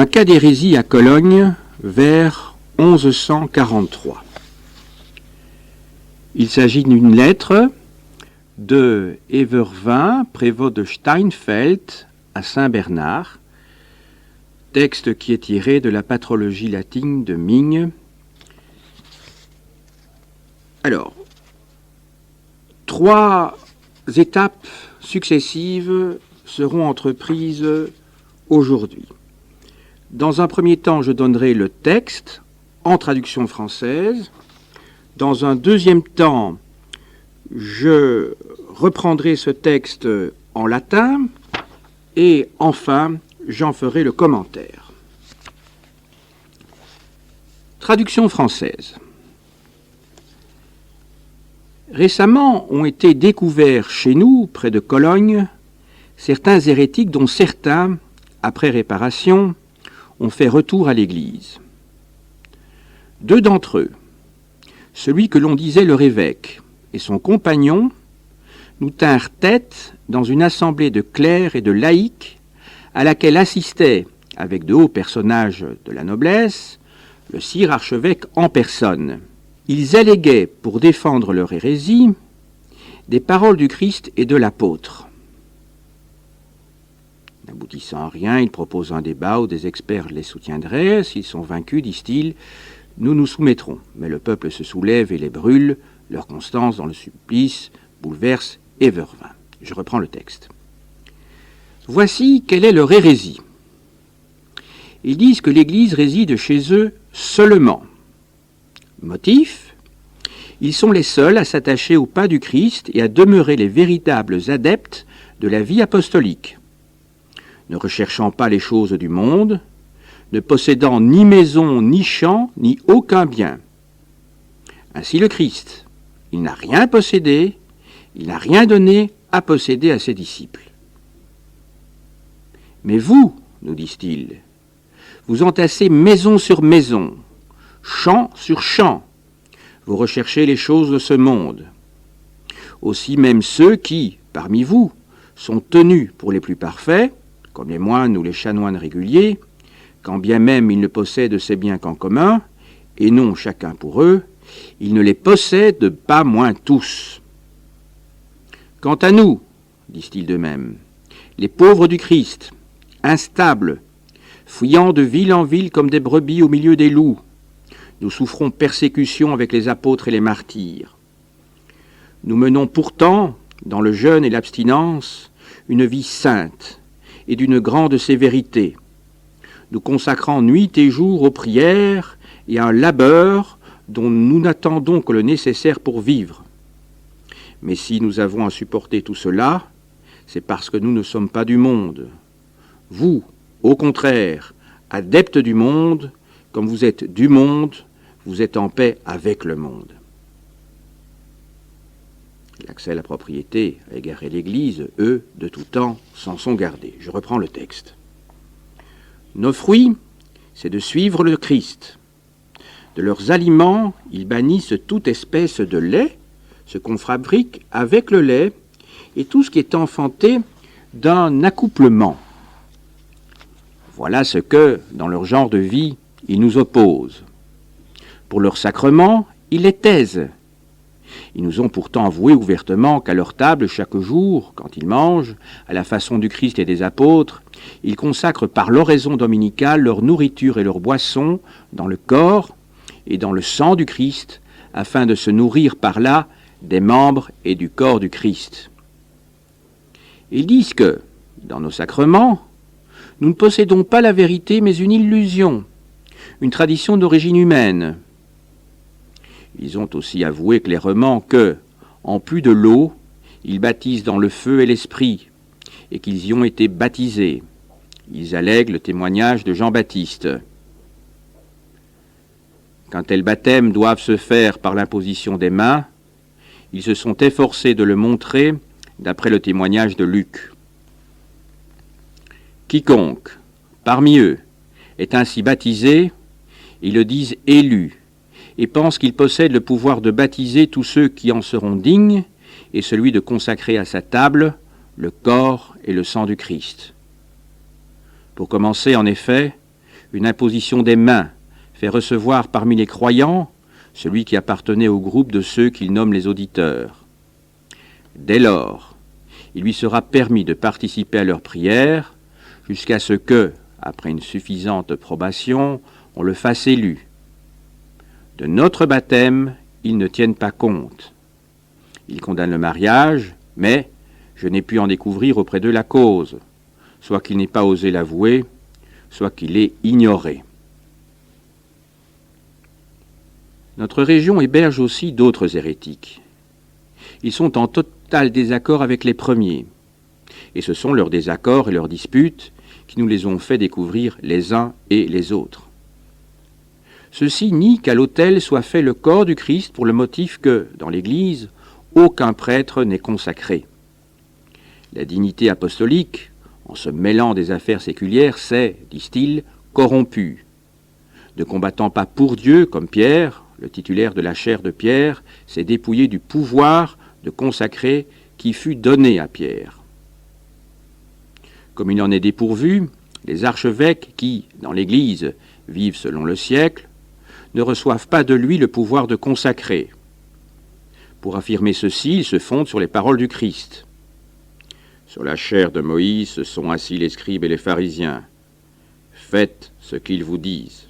Un cas d'hérésie à Cologne vers 1143. Il s'agit d'une lettre de Evervin, prévôt de Steinfeld à Saint-Bernard, texte qui est tiré de la patrologie latine de Migne. Alors, 3 étapes successives seront entreprises aujourd'hui. Dans un premier temps, je donnerai le texte en traduction française. Dans un deuxième temps, je reprendrai ce texte en latin. Et enfin, j'en ferai le commentaire. Traduction française. Récemment ont été découverts chez nous, près de Cologne, certains hérétiques dont certains, après réparation, ont fait retour à l'Église. 2 d'entre eux, celui que l'on disait leur évêque et son compagnon, nous tinrent tête dans une assemblée de clercs et de laïcs à laquelle assistait, avec de hauts personnages de la noblesse, le sire archevêque en personne. Ils alléguaient, pour défendre leur hérésie, des paroles du Christ et de l'apôtre. N'aboutissant à rien, ils proposent un débat où des experts les soutiendraient. S'ils sont vaincus, disent-ils, nous nous soumettrons. Mais le peuple se soulève et les brûle. Leur constance dans le supplice bouleverse Evervin. Je reprends le texte. Voici quelle est leur hérésie. Ils disent que l'Église réside chez eux seulement. Motif, ils sont les seuls à s'attacher au pas du Christ et à demeurer les véritables adeptes de la vie apostolique, ne recherchant pas les choses du monde, ne possédant ni maison, ni champ, ni aucun bien. Ainsi le Christ, il n'a rien possédé, il n'a rien donné à posséder à ses disciples. Mais vous, nous disent-ils, vous entassez maison sur maison, champ sur champ, vous recherchez les choses de ce monde. Aussi même ceux qui, parmi vous, sont tenus pour les plus parfaits, comme les moines ou les chanoines réguliers, quand bien même ils ne possèdent ces biens qu'en commun, et non chacun pour eux, ils ne les possèdent pas moins tous. Quant à nous, disent-ils d'eux-mêmes, les pauvres du Christ, instables, fouillant de ville en ville comme des brebis au milieu des loups, nous souffrons persécution avec les apôtres et les martyrs. Nous menons pourtant, dans le jeûne et l'abstinence, une vie sainte et d'une grande sévérité, nous consacrant nuit et jour aux prières et à un labeur dont nous n'attendons que le nécessaire pour vivre. Mais si nous avons à supporter tout cela, c'est parce que nous ne sommes pas du monde. Vous, au contraire, adeptes du monde, comme vous êtes du monde, vous êtes en paix avec le monde. L'accès à la propriété a égaré l'Église, eux, de tout temps, s'en sont gardés. Je reprends le texte. Nos fruits, c'est de suivre le Christ. De leurs aliments, ils bannissent toute espèce de lait, ce qu'on fabrique avec le lait, et tout ce qui est enfanté d'un accouplement. Voilà ce que, dans leur genre de vie, ils nous opposent. Pour leurs sacrements, ils les taisent. Ils nous ont pourtant avoué ouvertement qu'à leur table, chaque jour, quand ils mangent, à la façon du Christ et des apôtres, ils consacrent par l'oraison dominicale leur nourriture et leur boisson dans le corps et dans le sang du Christ, afin de se nourrir par là des membres et du corps du Christ. Ils disent que, dans nos sacrements, nous ne possédons pas la vérité mais une illusion, une tradition d'origine humaine. Ils ont aussi avoué clairement que, en plus de l'eau, ils baptisent dans le feu et l'esprit, et qu'ils y ont été baptisés. Ils allèguent le témoignage de Jean-Baptiste. Quand tels baptêmes doivent se faire par l'imposition des mains, ils se sont efforcés de le montrer d'après le témoignage de Luc. Quiconque, parmi eux, est ainsi baptisé, ils le disent élu, et pensent qu'il possède le pouvoir de baptiser tous ceux qui en seront dignes, et celui de consacrer à sa table le corps et le sang du Christ. Pour commencer, en effet, une imposition des mains fait recevoir parmi les croyants celui qui appartenait au groupe de ceux qu'il nomme les auditeurs. Dès lors, il lui sera permis de participer à leurs prières jusqu'à ce que, après une suffisante probation, on le fasse élu. De notre baptême, ils ne tiennent pas compte. Ils condamnent le mariage, mais je n'ai pu en découvrir auprès d'eux la cause, soit qu'il n'ait pas osé l'avouer, soit qu'il l'ait ignoré. Notre région héberge aussi d'autres hérétiques. Ils sont en total désaccord avec les premiers, et ce sont leurs désaccords et leurs disputes qui nous les ont fait découvrir les uns et les autres. Ceux-ci nient qu'à l'autel soit fait le corps du Christ pour le motif que, dans l'Église, aucun prêtre n'est consacré. La dignité apostolique, en se mêlant des affaires séculières, s'est, disent-ils, corrompue. Ne combattant pas pour Dieu, comme Pierre, le titulaire de la chaire de Pierre, s'est dépouillé du pouvoir de consacrer qui fut donné à Pierre. Comme il en est dépourvu, les archevêques qui, dans l'Église, vivent selon le siècle, ne reçoivent pas de lui le pouvoir de consacrer. Pour affirmer ceci, ils se fondent sur les paroles du Christ. Sur la chaire de Moïse se sont assis les scribes et les pharisiens. Faites ce qu'ils vous disent.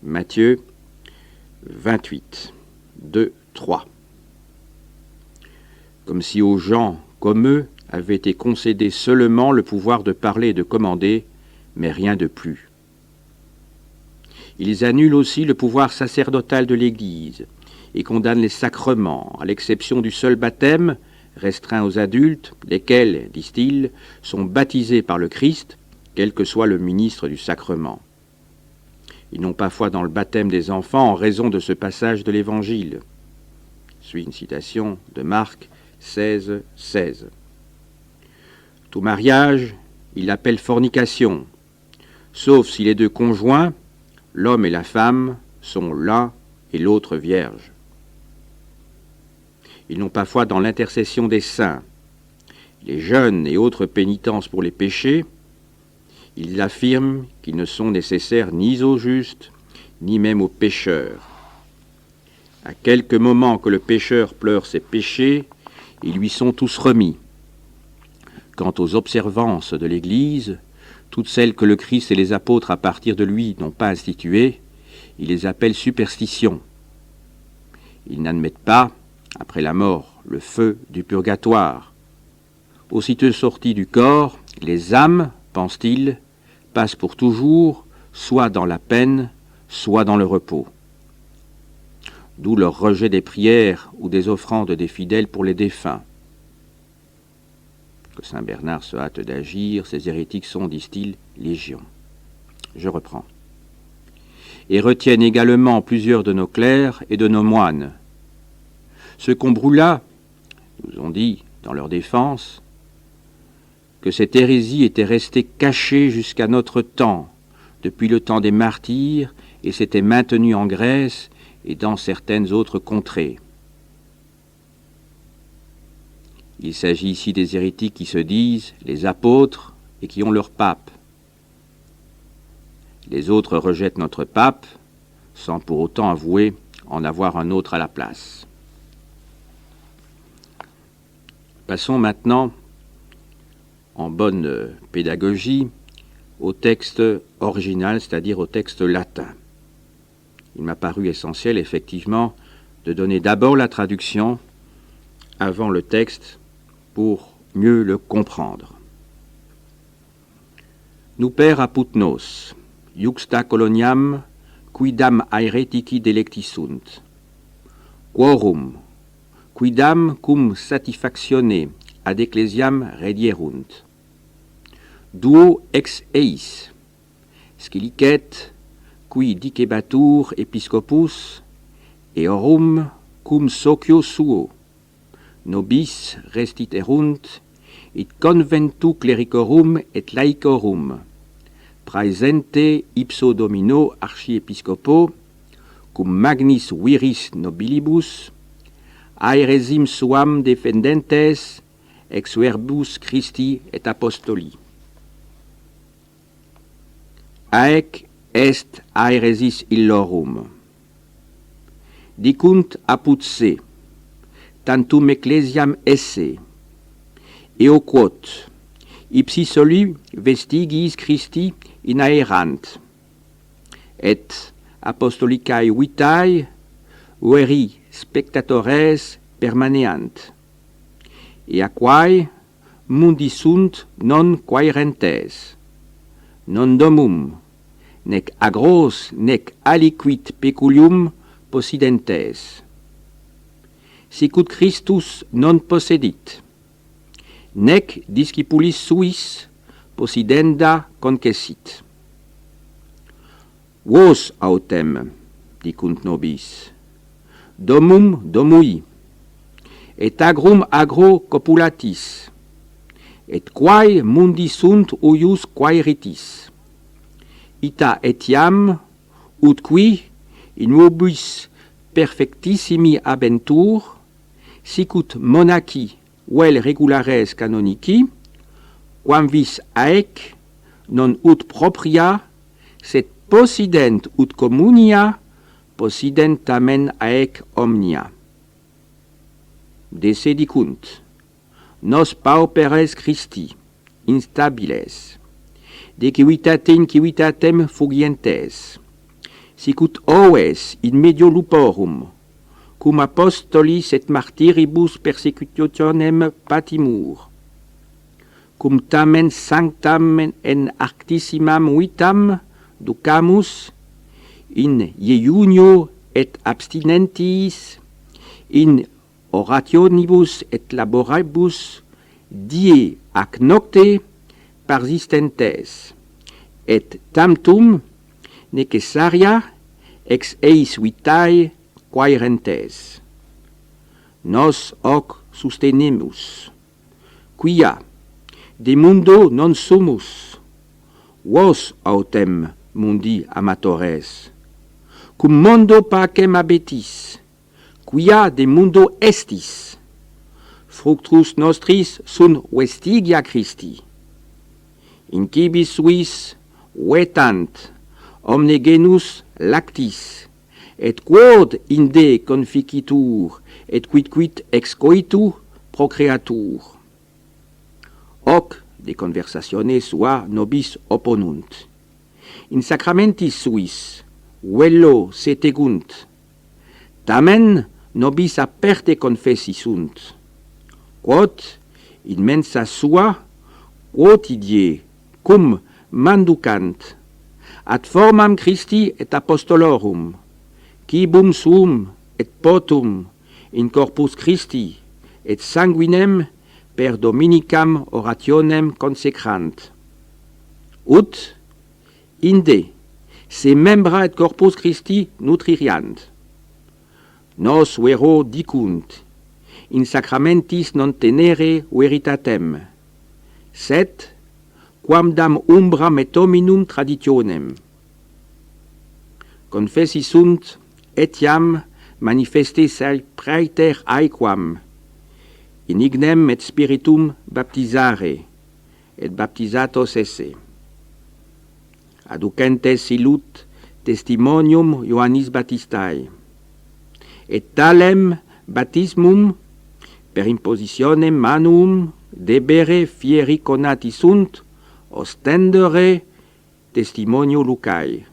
Matthieu 28, 2, 3. Comme si aux gens comme eux avait été concédé seulement le pouvoir de parler et de commander, mais rien de plus. Ils annulent aussi le pouvoir sacerdotal de l'Église et condamnent les sacrements, à l'exception du seul baptême, restreint aux adultes, lesquels, disent-ils, sont baptisés par le Christ, quel que soit le ministre du sacrement. Ils n'ont pas foi dans le baptême des enfants en raison de ce passage de l'Évangile. Suit une citation de Marc 16, 16. Tout mariage, il l'appelle fornication, sauf si les deux conjoints, l'homme et la femme, sont l'un et l'autre vierges. Ils n'ont pas foi dans l'intercession des saints, les jeûnes et autres pénitences pour les péchés. Ils affirment qu'ils ne sont nécessaires ni aux justes, ni même aux pécheurs. À quelques moments que le pécheur pleure ses péchés, ils lui sont tous remis. Quant aux observances de l'Église, toutes celles que le Christ et les apôtres à partir de lui n'ont pas instituées, il les appelle superstitions. Ils n'admettent pas, après la mort, le feu du purgatoire. Aussitôt sortis du corps, les âmes, pensent-ils, passent pour toujours, soit dans la peine, soit dans le repos. D'où leur rejet des prières ou des offrandes des fidèles pour les défunts. Que saint Bernard se hâte d'agir, ces hérétiques sont, disent-ils, légion. Je reprends. Et retiennent également plusieurs de nos clercs et de nos moines. Ceux qu'on brûla, nous ont dit, dans leur défense, que cette hérésie était restée cachée jusqu'à notre temps, depuis le temps des martyrs, et s'était maintenue en Grèce et dans certaines autres contrées. Il s'agit ici des hérétiques qui se disent les apôtres et qui ont leur pape. Les autres rejettent notre pape, sans pour autant avouer en avoir un autre à la place. Passons maintenant, en bonne pédagogie, au texte original, c'est-à-dire au texte latin. Il m'a paru essentiel, effectivement, de donner d'abord la traduction avant le texte pour mieux le comprendre. Nuper aputnos, iuxta coloniam, quidam aeretici delectisunt. Quorum, quidam cum satisfactione ad ecclesiam redierunt. Duo ex eis, scilicet, qui dicebatur episcopus, eorum cum socio suo, nobis restiterunt, et conventu clericorum et laicorum, praesente ipso domino archiepiscopo, cum magnis viris nobilibus, aeresim suam defendentes, ex verbus Christi et apostoli. Haec est aeresis illorum. Dicunt apud se, tantum ecclesiam esse, eo quod, ipsi soli vestigiis Christi inaerant, et apostolicae vitae veri spectatores permaneant, et aquae mundi sunt non quaerentes, non domum, nec agros, nec aliquid peculium possidentes. Sicut Christus non possedit, nec discipulis suis possidenda concessit. Vos autem, dicunt nobis, domum domui, et agrum agro copulatis, et quae mundi sunt uius quaeritis. Ita etiam, ut qui in vobis perfectissimi abentur, sicut monaci vel regulares canonici, quam vis aec non ut propria, sed possident ut communia, possident tamen aec omnia. De se dicunt, nos pauperes Christi, instabiles, de civitatem civitatem fugientes, sicut oves in medio luporum, cum apostolis et martyribus persecutionem patimur, cum tamen sanctam en arctissimam vitam ducamus, in iejunio et abstinentis, in orationibus et laboribus, die ac nocte persistentes, et tamtum necessaria ex eis vitae quaerentes. Nos hoc sustenemus, quia de mundo non sumus, vos autem mundi amatores, cum mondo pacem abetis, quia de mundo estis, fructus nostris sunt vestigia Christi, in cibis suis vetant omne genus lactis, et quod inde conficitur, et quid ex coitu procreatur. Hoc de conversatione sua nobis opponunt. In sacramentis suis, vello se tegunt, tamen nobis aperte confessi sunt, quod in mensa sua quotidie cum manducant ad formam Christi et apostolorum, quibum sum et potum in corpus Christi et sanguinem per dominicam orationem consecrant. Ut inde se membra et corpus Christi nutririant. Nos vero dicunt, in sacramentis non tenere veritatem, sed quamdam umbram et hominum traditionem. Confessi sunt etiam manifeste sae praeter aequam, in ignem et spiritum baptisare, et baptisatos esse. Aducentes ilut testimonium Ioannis Baptistae, et talem baptismum per impositionem manum debere fieri conati sunt ostendere testimonio Lucae.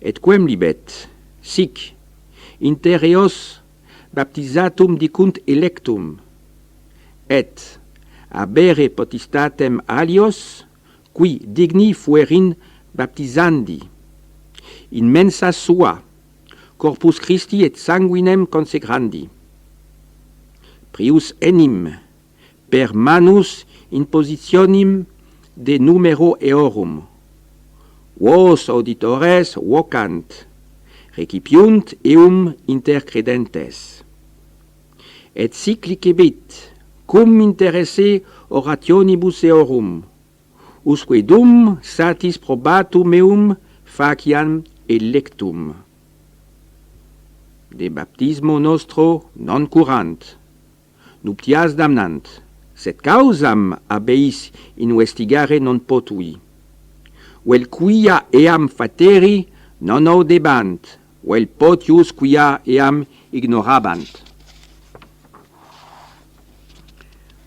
Et quem libet, sic, inter eos baptisatum dicunt electum, et abere potestatem alios, qui digni fuerin baptisandi, in mensa sua, corpus Christi et sanguinem consecrandi. Prius enim, per manus impositionem de numero eorum, vos auditores vocant, recipiunt eum inter credentes. Et sic licebit, cum interesse orationibus eorum, usque dum satis probatum eum faciam electum. De baptismo nostro non curant, nuptias damnant, sed causam abeis investigare non potui. vel quia eam fateri non audebant, vel potius quia eam ignorabant.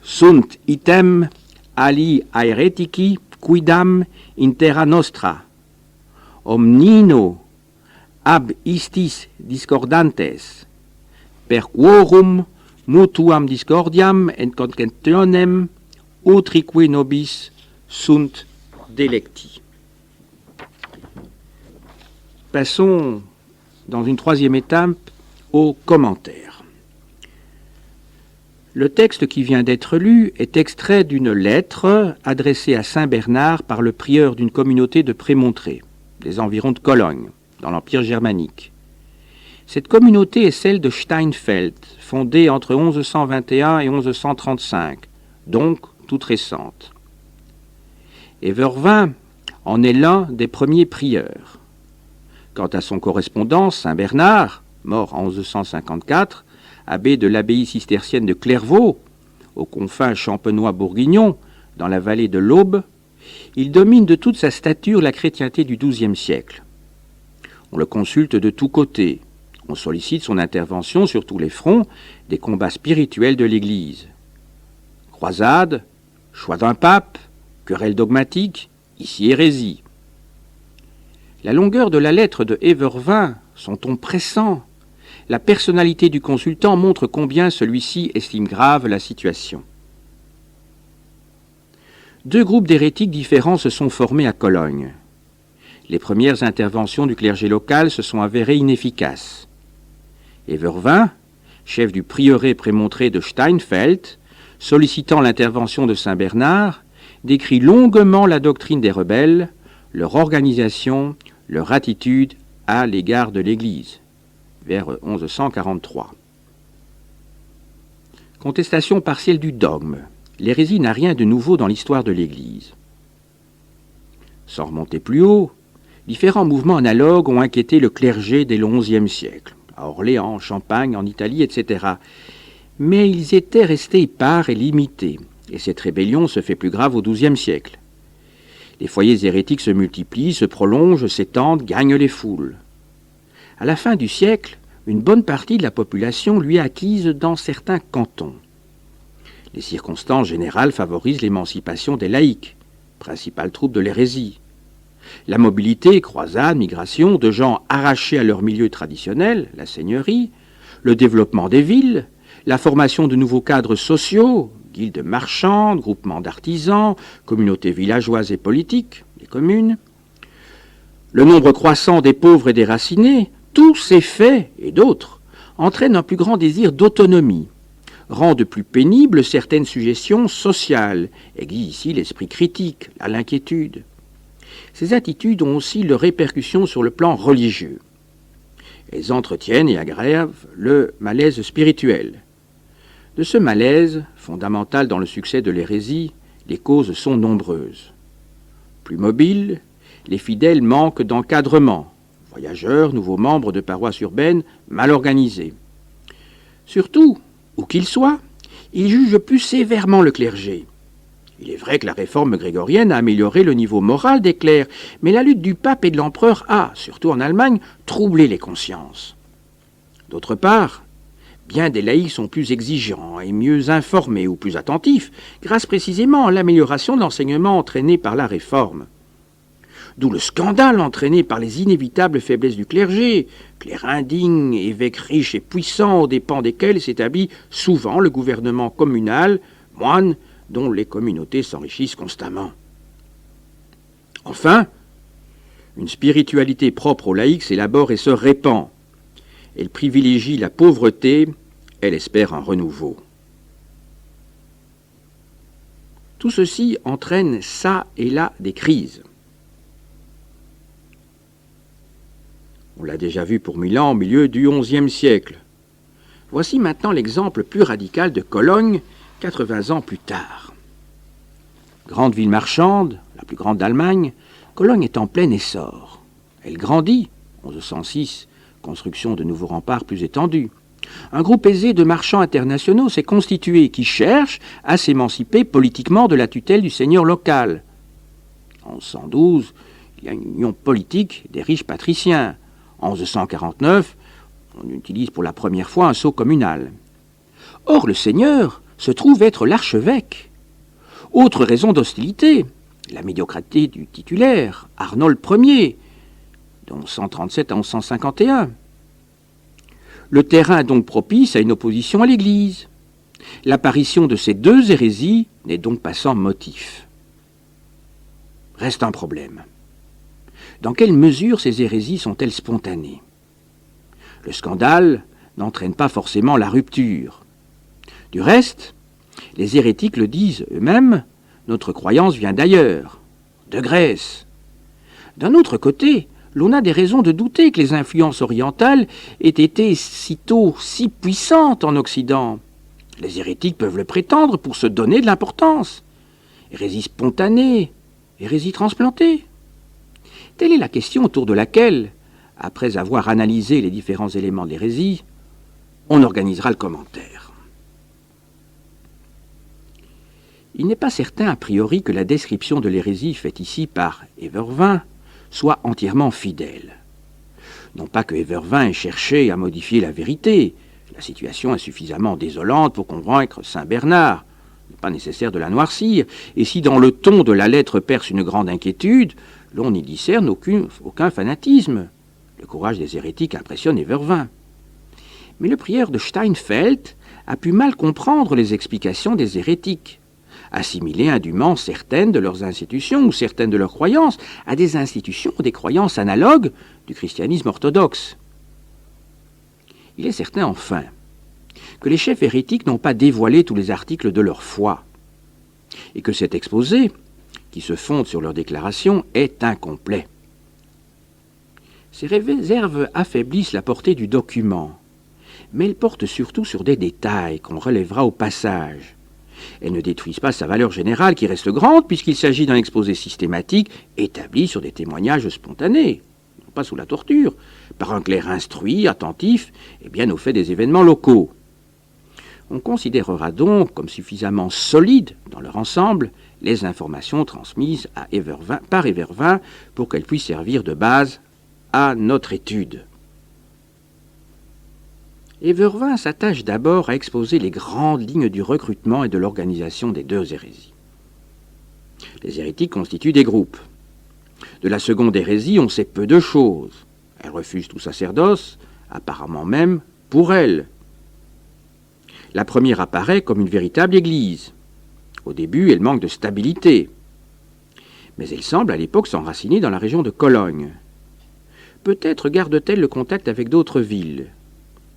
Sunt item ali aeretici quidam in terra nostra, omnino ab istis discordantes, per quorum mutuam discordiam et contentionem utrique nobis sunt delecti. Passons dans une troisième étape aux commentaires. Le texte qui vient d'être lu est extrait d'une lettre adressée à Saint Bernard par le prieur d'une communauté de Prémontré, des environs de Cologne, dans l'Empire germanique. Cette communauté est celle de Steinfeld, fondée entre 1121 et 1135, donc toute récente. Evervin en est l'un des premiers prieurs. Quant à son correspondant, Saint Bernard, mort en 1154, abbé de l'abbaye cistercienne de Clairvaux, aux confins champenois-bourguignons, dans la vallée de l'Aube, il domine de toute sa stature la chrétienté du XIIe siècle. On le consulte de tous côtés, on sollicite son intervention sur tous les fronts des combats spirituels de l'Église. Croisade, choix d'un pape, querelle dogmatique, ici hérésie. La longueur de la lettre de Evervin, son ton pressant, la personnalité du consultant montre combien celui-ci estime grave la situation. Deux groupes d'hérétiques différents se sont formés à Cologne. Les premières interventions du clergé local se sont avérées inefficaces. Evervin, chef du prieuré prémontré de Steinfeld, sollicitant l'intervention de Saint Bernard, décrit longuement la doctrine des rebelles, leur organisation, leur attitude à l'égard de l'Église. Vers 1143. Contestation partielle du dogme. L'hérésie n'a rien de nouveau dans l'histoire de l'Église. Sans remonter plus haut, différents mouvements analogues ont inquiété le clergé dès le XIe siècle, à Orléans, en Champagne, en Italie, etc. Mais ils étaient restés épars et limités, et cette rébellion se fait plus grave au XIIe siècle. Les foyers hérétiques se multiplient, se prolongent, s'étendent, gagnent les foules. À la fin du siècle, une bonne partie de la population lui est acquise dans certains cantons. Les circonstances générales favorisent l'émancipation des laïcs, principale troupe de l'hérésie. La mobilité, croisade, migration de gens arrachés à leur milieu traditionnel, la seigneurie, le développement des villes, la formation de nouveaux cadres sociaux, guildes marchandes, groupements d'artisans, communautés villageoises et politiques, les communes, le nombre croissant des pauvres et déracinés, tous ces faits, et d'autres, entraînent un plus grand désir d'autonomie, rendent plus pénibles certaines suggestions sociales, aiguisent ici l'esprit critique, à l'inquiétude. Ces attitudes ont aussi leurs répercussions sur le plan religieux. Elles entretiennent et aggravent le malaise spirituel. De ce malaise, fondamental dans le succès de l'hérésie, les causes sont nombreuses. Plus mobiles, les fidèles manquent d'encadrement. Voyageurs, nouveaux membres de paroisses urbaines, mal organisés. Surtout, où qu'ils soient, ils jugent plus sévèrement le clergé. Il est vrai que la réforme grégorienne a amélioré le niveau moral des clercs, mais la lutte du pape et de l'empereur a, surtout en Allemagne, troublé les consciences. D'autre part, bien des laïcs sont plus exigeants et mieux informés ou plus attentifs, grâce précisément à l'amélioration de l'enseignement entraîné par la réforme. D'où le scandale entraîné par les inévitables faiblesses du clergé, clerc indigne, évêques riches et puissants aux dépens desquels s'établit souvent le gouvernement communal, moines dont les communautés s'enrichissent constamment. Enfin, une spiritualité propre aux laïcs s'élabore et se répand. Elle privilégie la pauvreté, elle espère un renouveau. Tout ceci entraîne ça et là des crises. On l'a déjà vu pour Milan au milieu du XIe siècle. Voici maintenant l'exemple plus radical de Cologne, 80 ans plus tard. Grande ville marchande, la plus grande d'Allemagne, Cologne est en plein essor. Elle grandit, 1106, construction de nouveaux remparts plus étendus. Un groupe aisé de marchands internationaux s'est constitué qui cherche à s'émanciper politiquement de la tutelle du seigneur local. En 1112, il y a une union politique des riches patriciens. En 1149, on utilise pour la première fois un sceau communal. Or, le seigneur se trouve être l'archevêque. Autre raison d'hostilité, la médiocrité du titulaire, Arnold Ier, de 1137 à 1151. Le terrain est donc propice à une opposition à l'Église. L'apparition de ces deux hérésies n'est donc pas sans motif. Reste un problème. Dans quelle mesure ces hérésies sont-elles spontanées? Le scandale n'entraîne pas forcément la rupture. Du reste, les hérétiques le disent eux-mêmes, notre croyance vient d'ailleurs, de Grèce. D'un autre côté, l'on a des raisons de douter que les influences orientales aient été sitôt si puissantes en Occident. Les hérétiques peuvent le prétendre pour se donner de l'importance. Hérésie spontanée, hérésie transplantée. Telle est la question autour de laquelle, après avoir analysé les différents éléments de l'hérésie, on organisera le commentaire. Il n'est pas certain a priori que la description de l'hérésie faite ici par Évervin soit entièrement fidèle. Non pas que Évervin ait cherché à modifier la vérité, la situation est suffisamment désolante pour convaincre saint Bernard. Il n'est pas nécessaire de la noircir, et si dans le ton de la lettre perce une grande inquiétude, l'on n'y discerne aucun fanatisme. Le courage des hérétiques impressionne Évervin. Mais le prieur de Steinfeld a pu mal comprendre les explications des hérétiques, assimiler indûment certaines de leurs institutions ou certaines de leurs croyances à des institutions ou des croyances analogues du christianisme orthodoxe. Il est certain, enfin, que les chefs hérétiques n'ont pas dévoilé tous les articles de leur foi, et que cet exposé, qui se fonde sur leurs déclarations, est incomplet. Ces réserves affaiblissent la portée du document, mais elles portent surtout sur des détails qu'on relèvera au passage. Elles ne détruisent pas sa valeur générale qui reste grande puisqu'il s'agit d'un exposé systématique établi sur des témoignages spontanés, non pas sous la torture, par un clerc instruit, attentif et bien au fait des événements locaux. On considérera donc comme suffisamment solides dans leur ensemble les informations transmises par Évervin pour qu'elles puissent servir de base à notre étude. Évervin s'attache d'abord à exposer les grandes lignes du recrutement et de l'organisation des deux hérésies. Les hérétiques constituent des groupes. De la seconde hérésie, on sait peu de choses. Elle refuse tout sacerdoce, apparemment même pour elle. La première apparaît comme une véritable église. Au début, elle manque de stabilité. Mais elle semble à l'époque s'enraciner dans la région de Cologne. Peut-être garde-t-elle le contact avec d'autres villes.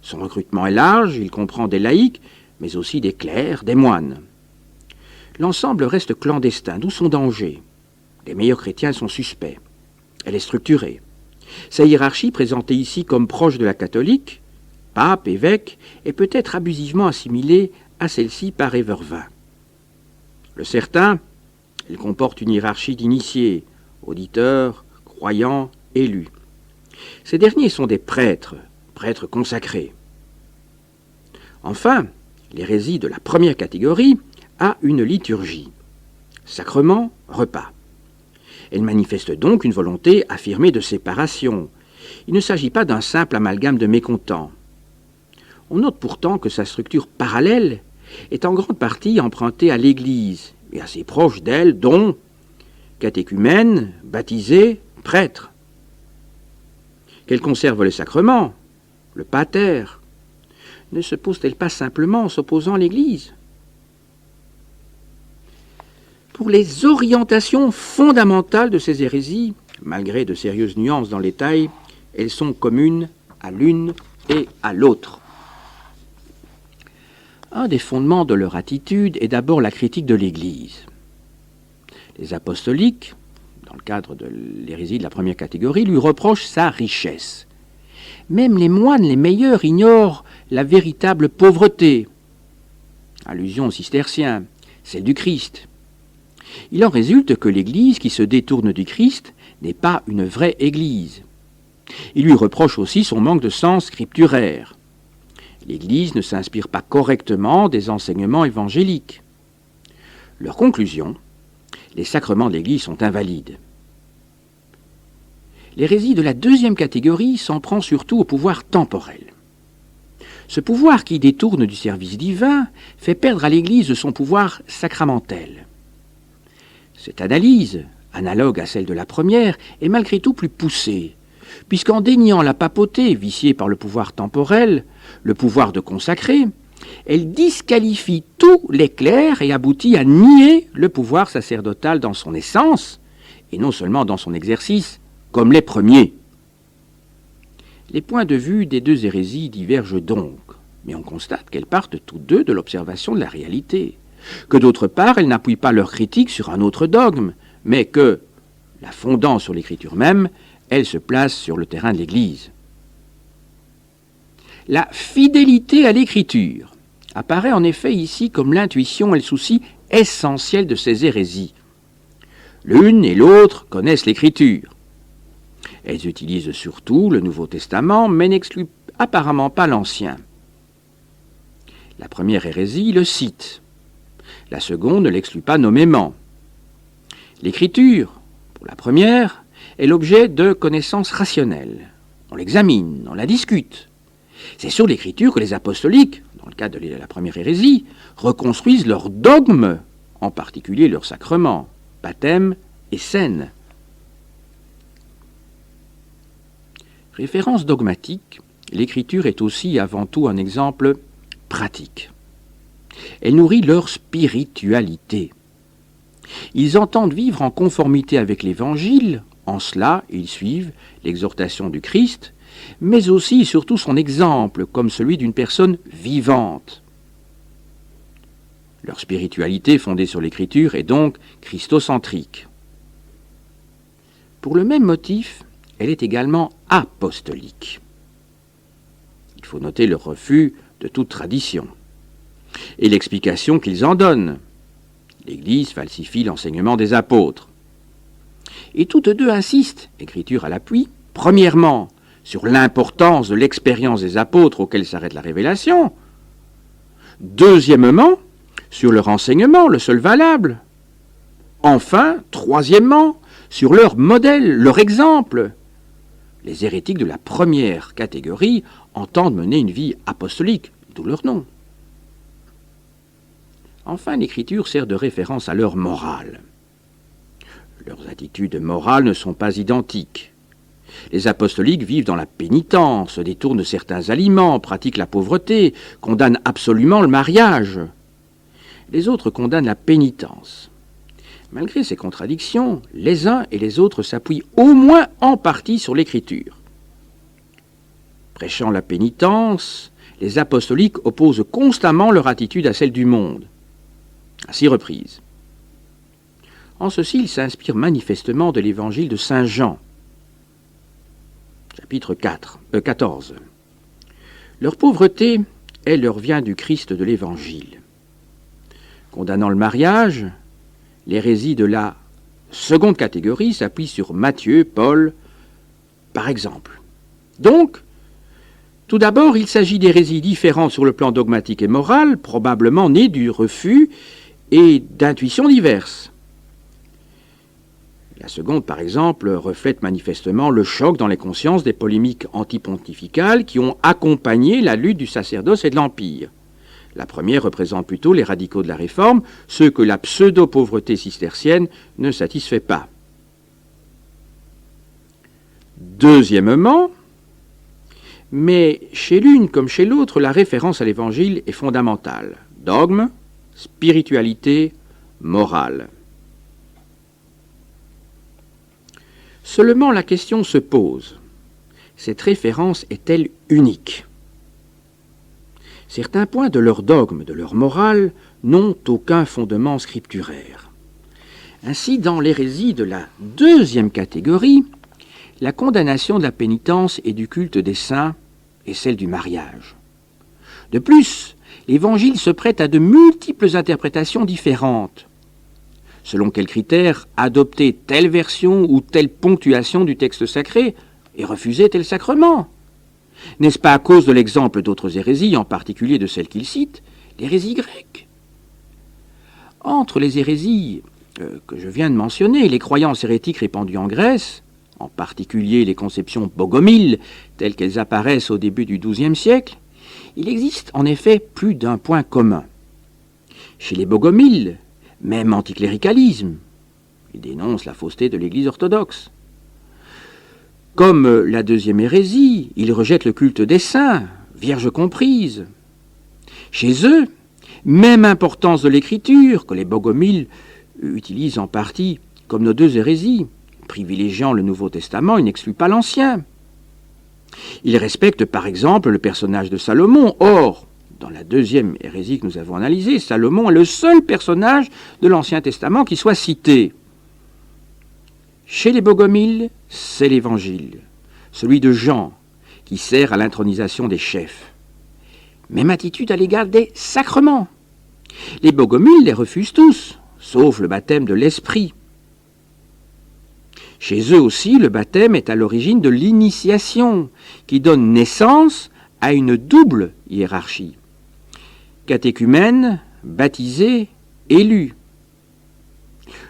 Son recrutement est large, il comprend des laïcs, mais aussi des clercs, des moines. L'ensemble reste clandestin, d'où son danger. Les meilleurs chrétiens sont suspects. Elle est structurée. Sa hiérarchie, présentée ici comme proche de la catholique, pape, évêque, est peut-être abusivement assimilée à celle-ci par Évervin. Le certain, elle comporte une hiérarchie d'initiés, auditeurs, croyants, élus. Ces derniers sont des prêtres consacrés. Enfin, l'hérésie de la première catégorie a une liturgie. Sacrement, repas. Elle manifeste donc une volonté affirmée de séparation. Il ne s'agit pas d'un simple amalgame de mécontents. On note pourtant que sa structure parallèle est en grande partie empruntée à l'Église et à ses proches d'elle, dont catéchumènes, baptisés, prêtres. Qu'elle conserve le sacrement, le pater, ne se pose-t-elle pas simplement en s'opposant à l'Église? Pour les orientations fondamentales de ces hérésies, malgré de sérieuses nuances dans les tailles, elles sont communes à l'une et à l'autre. Un des fondements de leur attitude est d'abord la critique de l'Église. Les apostoliques, dans le cadre de l'hérésie de la première catégorie, lui reprochent sa richesse. Même les moines les meilleurs ignorent la véritable pauvreté, allusion aux cisterciens, celle du Christ. Il en résulte que l'Église qui se détourne du Christ n'est pas une vraie Église. Il lui reproche aussi son manque de sens scripturaire. L'Église ne s'inspire pas correctement des enseignements évangéliques. Leur conclusion, les sacrements de l'Église sont invalides. L'hérésie de la deuxième catégorie s'en prend surtout au pouvoir temporel. Ce pouvoir qui détourne du service divin fait perdre à l'Église son pouvoir sacramentel. Cette analyse, analogue à celle de la première, est malgré tout plus poussée, puisqu'en déniant la papauté viciée par le pouvoir temporel, le pouvoir de consacrer, elle disqualifie tous les clercs et aboutit à nier le pouvoir sacerdotal dans son essence, et non seulement dans son exercice, comme les premiers. Les points de vue des deux hérésies divergent donc, mais on constate qu'elles partent toutes deux de l'observation de la réalité, que d'autre part elles n'appuient pas leur critique sur un autre dogme, mais que, la fondant sur l'écriture même, elles se placent sur le terrain de l'Église. La fidélité à l'écriture apparaît en effet ici comme l'intuition et le souci essentiel de ces hérésies. L'une et l'autre connaissent l'écriture. Elles utilisent surtout le Nouveau Testament, mais n'excluent apparemment pas l'Ancien. La première hérésie le cite. La seconde ne l'exclut pas nommément. L'écriture, pour la première, est l'objet de connaissances rationnelles. On l'examine, on la discute. C'est sur l'écriture que les apostoliques, dans le cas de la première hérésie, reconstruisent leurs dogmes, en particulier leurs sacrements, baptême et scène. Référence dogmatique, l'écriture est aussi avant tout un exemple pratique. Elle nourrit leur spiritualité. Ils entendent vivre en conformité avec l'Évangile, en cela ils suivent l'exhortation du Christ, mais aussi et surtout son exemple comme celui d'une personne vivante. Leur spiritualité fondée sur l'écriture est donc christocentrique. Pour le même motif, elle est également apostolique. Il faut noter le refus de toute tradition et l'explication qu'ils en donnent. L'Église falsifie l'enseignement des apôtres. Et toutes deux insistent, écriture à l'appui, premièrement sur l'importance de l'expérience des apôtres auquel s'arrête la révélation, deuxièmement sur leur enseignement, le seul valable, enfin, troisièmement, sur leur modèle, leur exemple. Les hérétiques de la première catégorie entendent mener une vie apostolique, d'où leur nom. Enfin, l'écriture sert de référence à leur morale. Leurs attitudes morales ne sont pas identiques. Les apostoliques vivent dans la pénitence, détournent certains aliments, pratiquent la pauvreté, condamnent absolument le mariage. Les autres condamnent la pénitence. Malgré ces contradictions, les uns et les autres s'appuient au moins en partie sur l'écriture. Prêchant la pénitence, les apostoliques opposent constamment leur attitude à celle du monde, à 6 reprises. En ceci, ils s'inspirent manifestement de l'évangile de Saint Jean, chapitre 14. Leur pauvreté, elle leur vient du Christ de l'évangile. Condamnant le mariage, l'hérésie de la seconde catégorie s'appuie sur Matthieu, Paul, par exemple. Donc, tout d'abord, il s'agit d'hérésies différentes sur le plan dogmatique et moral, probablement nées du refus et d'intuitions diverses. La seconde, par exemple, reflète manifestement le choc dans les consciences des polémiques antipontificales qui ont accompagné la lutte du sacerdoce et de l'Empire. La première représente plutôt les radicaux de la Réforme, ceux que la pseudo-pauvreté cistercienne ne satisfait pas. Deuxièmement, mais chez l'une comme chez l'autre, la référence à l'Évangile est fondamentale. Dogme, spiritualité, morale. Seulement la question se pose. Cette référence est-elle unique ? Certains points de leur dogme, de leur morale, n'ont aucun fondement scripturaire. Ainsi, dans l'hérésie de la deuxième catégorie, la condamnation de la pénitence et du culte des saints est celle du mariage. De plus, l'Évangile se prête à de multiples interprétations différentes. Selon quels critères adopter telle version ou telle ponctuation du texte sacré et refuser tel sacrement? N'est-ce pas à cause de l'exemple d'autres hérésies, en particulier de celles qu'il cite, l'hérésie grecque? Entre les hérésies que je viens de mentionner et les croyances hérétiques répandues en Grèce, en particulier les conceptions bogomiles, telles qu'elles apparaissent au début du XIIe siècle, il existe en effet plus d'un point commun. Chez les bogomiles, même anticléricalisme, ils dénoncent la fausseté de l'Église orthodoxe. Comme la deuxième hérésie, ils rejettent le culte des saints, vierges comprises. Chez eux, même importance de l'écriture, que les bogomiles utilisent en partie comme nos deux hérésies, privilégiant le Nouveau Testament, ils n'excluent pas l'Ancien. Ils respectent par exemple le personnage de Salomon. Or, dans la deuxième hérésie que nous avons analysée, Salomon est le seul personnage de l'Ancien Testament qui soit cité. Chez les bogomiles, c'est l'Évangile, celui de Jean, qui sert à l'intronisation des chefs. Même attitude à l'égard des sacrements. Les bogomiles les refusent tous, sauf le baptême de l'Esprit. Chez eux aussi, le baptême est à l'origine de l'initiation, qui donne naissance à une double hiérarchie. Catéchumène, baptisé, élu.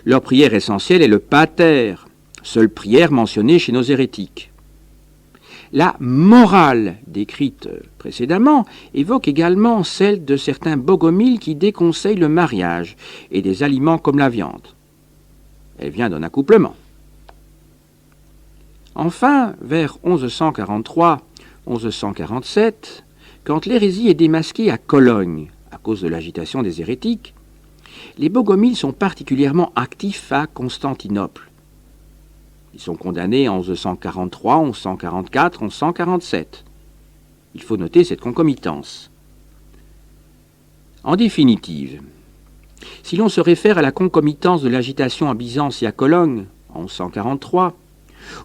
Leur prière essentielle est le pater, seule prière mentionnée chez nos hérétiques. La morale décrite précédemment évoque également celle de certains bogomiles qui déconseillent le mariage et des aliments comme la viande. Elle vient d'un accouplement. Enfin, vers 1143-1147, quand l'hérésie est démasquée à Cologne à cause de l'agitation des hérétiques, les bogomiles sont particulièrement actifs à Constantinople. Ils sont condamnés en 1143, 1144, 1147. Il faut noter cette concomitance. En définitive, si l'on se réfère à la concomitance de l'agitation à Byzance et à Cologne, en 1143,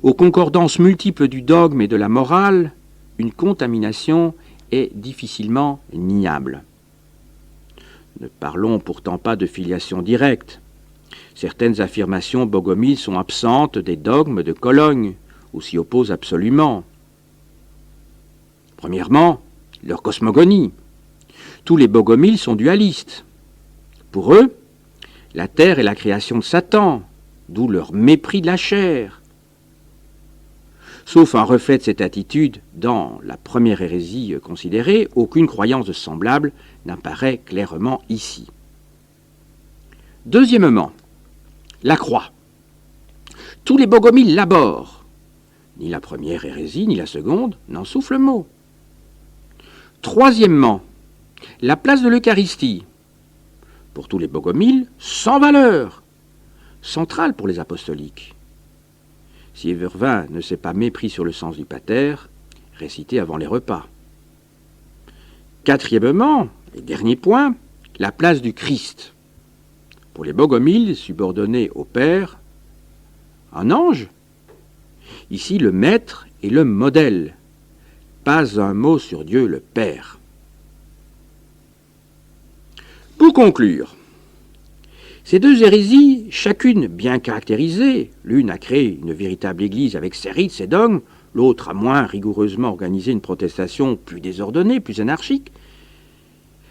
aux concordances multiples du dogme et de la morale, une contamination est difficilement niable. Ne parlons pourtant pas de filiation directe. Certaines affirmations bogomiles sont absentes des dogmes de Cologne, ou s'y opposent absolument. Premièrement, leur cosmogonie. Tous les bogomiles sont dualistes. Pour eux, la terre est la création de Satan, d'où leur mépris de la chair. Sauf un reflet de cette attitude dans la première hérésie considérée, aucune croyance de semblable n'apparaît clairement ici. Deuxièmement, la croix. Tous les bogomiles l'abhorrent. Ni la première hérésie, ni la seconde n'en soufflent mot. Troisièmement, la place de l'Eucharistie. Pour tous les bogomiles, sans valeur. Centrale pour les apostoliques. Si Évervin ne s'est pas mépris sur le sens du pater, récité avant les repas. Quatrièmement, et dernier point, la place du Christ. Pour les bogomiles, subordonnés au Père, un ange. Ici, le maître et le modèle. Pas un mot sur Dieu le Père. Pour conclure, ces deux hérésies, chacune bien caractérisée, l'une a créé une véritable église avec ses rites, ses dogmes, l'autre a moins rigoureusement organisé une protestation plus désordonnée, plus anarchique,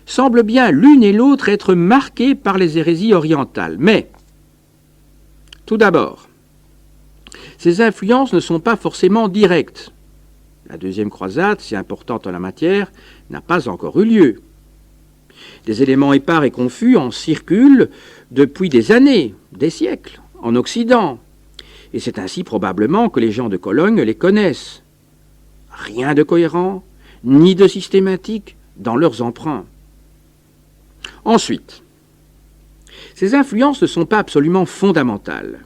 semblent bien l'une et l'autre être marquées par les hérésies orientales. Mais, tout d'abord, ces influences ne sont pas forcément directes. La deuxième croisade, si importante en la matière, n'a pas encore eu lieu. Des éléments épars et confus en circulent depuis des années, des siècles, en Occident. Et c'est ainsi probablement que les gens de Cologne les connaissent. Rien de cohérent, ni de systématique dans leurs emprunts. Ensuite, ces influences ne sont pas absolument fondamentales.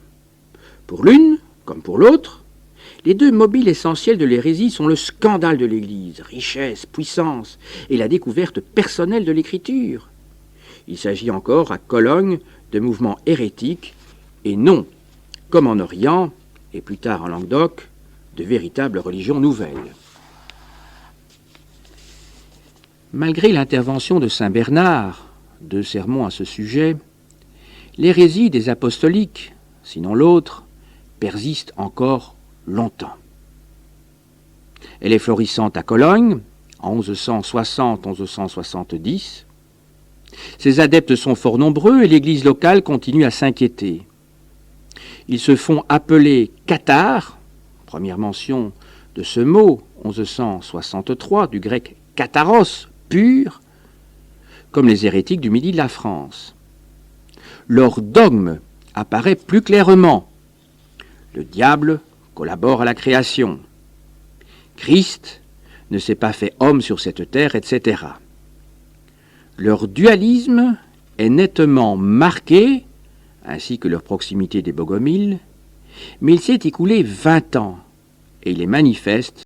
Pour l'une, comme pour l'autre, les deux mobiles essentiels de l'hérésie sont le scandale de l'Église, richesse, puissance, et la découverte personnelle de l'écriture. Il s'agit encore à Cologne de mouvements hérétiques, et non, comme en Orient, et plus tard en Languedoc, de véritables religions nouvelles. Malgré l'intervention de saint Bernard, 2 sermons à ce sujet, l'hérésie des apostoliques, sinon l'autre, persiste encore longtemps. Elle est florissante à Cologne, en 1160-1170. Ses adeptes sont fort nombreux et l'Église locale continue à s'inquiéter. Ils se font appeler cathares, première mention de ce mot, 1163, du grec katharos, pur, comme les hérétiques du midi de la France. Leur dogme apparaît plus clairement. Le diable collabore à la création. Christ ne s'est pas fait homme sur cette terre, etc. Leur dualisme est nettement marqué, ainsi que leur proximité des Bogomiles, mais il s'est écoulé 20 ans, et il est manifeste